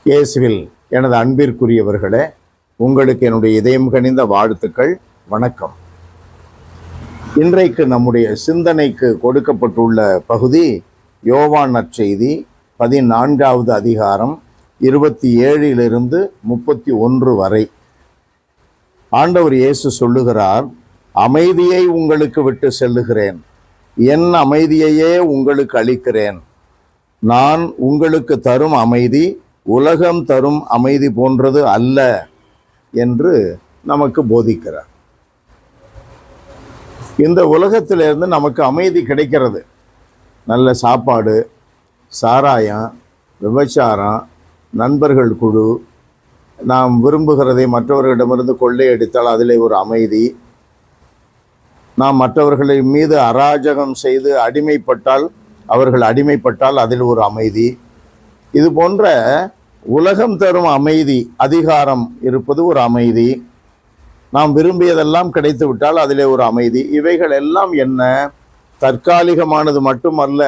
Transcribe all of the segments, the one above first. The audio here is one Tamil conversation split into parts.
இயேசுவில் எனது அன்பிற்குரியவர்களே, உங்களுக்கு என்னுடைய இதயம் கனிந்த வாழ்த்துக்கள். வணக்கம். இன்றைக்கு நம்முடைய சிந்தனைக்கு கொடுக்கப்பட்டுள்ள பகுதி யோவான் நற்செய்தி 14வது அதிகாரம் 27 31 வரை. ஆண்டவர் இயேசு சொல்லுகிறார், அமைதியை உங்களுக்கு விட்டு செல்லுகிறேன், என் அமைதியையே உங்களுக்கு அளிக்கிறேன். நான் உங்களுக்கு தரும் அமைதி உலகம் தரும் அமைதி போன்றது அல்ல என்று நமக்கு போதிக்கிறார். இந்த உலகத்திலிருந்து நமக்கு அமைதி கிடைக்கிறது. நல்ல சாப்பாடு, சாராயம், விபச்சாரம், நண்பர்கள் குழு, நாம் விரும்புகிறதை மற்றவர்களிடமிருந்து கொள்ளையடித்தால் அதிலே ஒரு அமைதி, நாம் மற்றவர்களை மீது அராஜகம் செய்து அவர்கள் அடிமைப்பட்டால் அதில் ஒரு அமைதி. இது போன்ற உலகம் தரும் அமைதி, அதிகாரம் இருப்பது ஒரு அமைதி, நாம் விரும்பியதெல்லாம் கிடைத்து விட்டால் அதிலே ஒரு அமைதி. இவைகள் எல்லாம் என்ன? தற்காலிகமானது மட்டுமல்ல.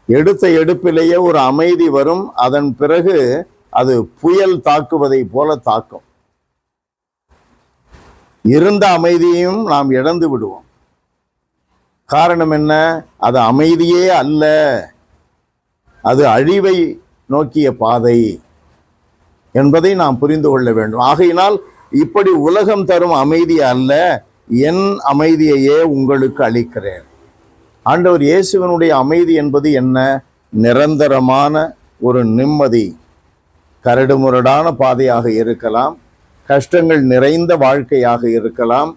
எடுத்த எடுப்பிலேயே ஒரு அமைதி வரும், அதன் பிறகு அது புயல் தாக்குவதை போல தாக்கும். இருந்த அமைதியையும் நாம் இழந்து விடுவோம். காரணம் என்ன? அது அமைதியே அல்ல, அது அழிவை நோக்கிய பாதை என்பதை நாம் புரிந்து கொள்ள வேண்டும். ஆகையினால் இப்படி உலகம் தரும் அமைதி அல்ல, என் அமைதியையே உங்களுக்கு அளிக்கிறேன். ஆண்டவர் இயேசுவினுடைய அமைதி என்பது என்ன? நிரந்தரமான ஒரு நிம்மதி. கரடுமுரடான பாதையாக இருக்கலாம், கஷ்டங்கள் நிறைந்த வாழ்க்கையாக இருக்கலாம்,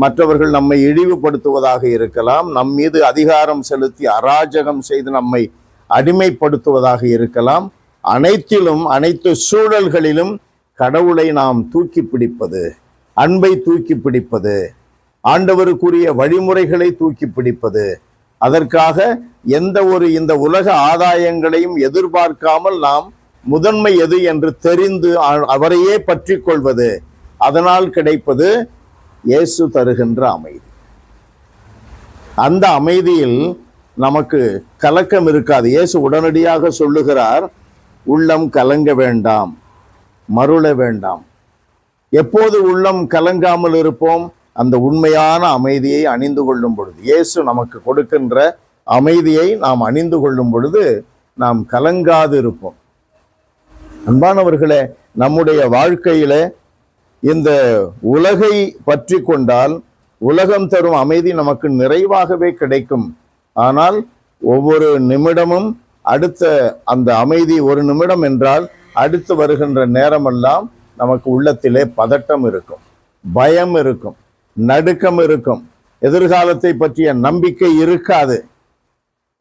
மற்றவர்கள் நம்மை இழிவுபடுத்துவதாக இருக்கலாம், நம் மீது அதிகாரம் செலுத்தி அராஜகம் செய்து நம்மை அடிமைப்படுத்துவதாக இருக்கலாம். அனைத்து சூழல்களிலும் கடவுளை நாம் தூக்கி பிடிப்பது, அன்பை தூக்கி பிடிப்பது, ஆண்டவருக்குரிய வழிமுறைகளை தூக்கி பிடிப்பது, அதற்காக இந்த உலக ஆதாயங்களையும் எதிர்பார்க்காமல் நாம் முதன்மை எது என்று தெரிந்து அவரையே பற்றி கொள்வது, அதனால் கிடைப்பது இயேசு தருகின்ற அமைதி. அந்த அமைதியில் நமக்கு கலக்கம் இருக்காது. இயேசு உடனடியாக சொல்லுகிறார், உள்ளம் கலங்க வேண்டாம், மருள வேண்டாம். எப்போது உள்ளம் கலங்காமல் இருப்போம்? அந்த உண்மையான அமைதியை அணிந்து கொள்ளும் பொழுது, இயேசு நமக்கு கொடுக்கின்ற அமைதியை நாம் அணிந்து கொள்ளும் பொழுது நாம் கலங்காது இருப்போம். அன்பானவர்களே, நம்முடைய வாழ்க்கையில இந்த உலகை பற்றி கொண்டால் உலகம் தரும் அமைதி நமக்கு நிறைவாகவே கிடைக்கும். ஆனால் ஒவ்வொரு நிமிடமும் அடுத்த அந்த அமைதி, ஒரு நிமிடம் என்றால் அடுத்து வருகின்ற நேரமெல்லாம் நமக்கு உள்ளத்திலே பதட்டம் இருக்கும், பயம் இருக்கும், நடுக்கம் இருக்கும், எதிர்காலத்தை பற்றிய நம்பிக்கை இருக்காது,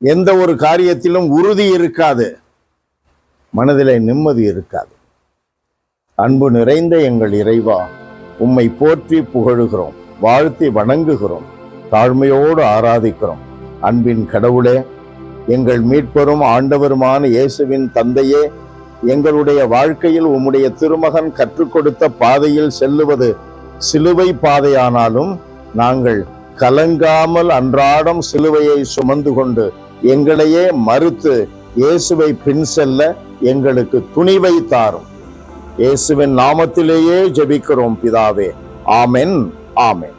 எந்த ஒரு காரியத்திலும் உறுதி இருக்காது, மனதிலே நிம்மதி இருக்காது. அன்பு நிறைந்த எங்கள் இறைவா, உம்மை போற்றி புகழுகிறோம், வாழ்த்தி வணங்குகிறோம், தாழ்மையோடு ஆராதிக்கிறோம். அன்பின் கடவுளே, எங்கள் மீட்பரும் ஆண்டவருமான இயேசுவின் தந்தையே, எங்களுடைய வாழ்க்கையில் உம்முடைய திருமகன் கற்றுக் கொடுத்த பாதையில் செல்லுவது சிலுவை பாதையானாலும் நாங்கள் கலங்காமல் அன்றாடம் சிலுவையை சுமந்து கொண்டு எங்களையே மறுத்து இயேசுவை பின் செல்ல எங்களுக்கு துணிவை தாரும். இயேசுவின் நாமத்திலேயே ஜெபிக்கிறோம் பிதாவே. ஆமென், ஆமென்.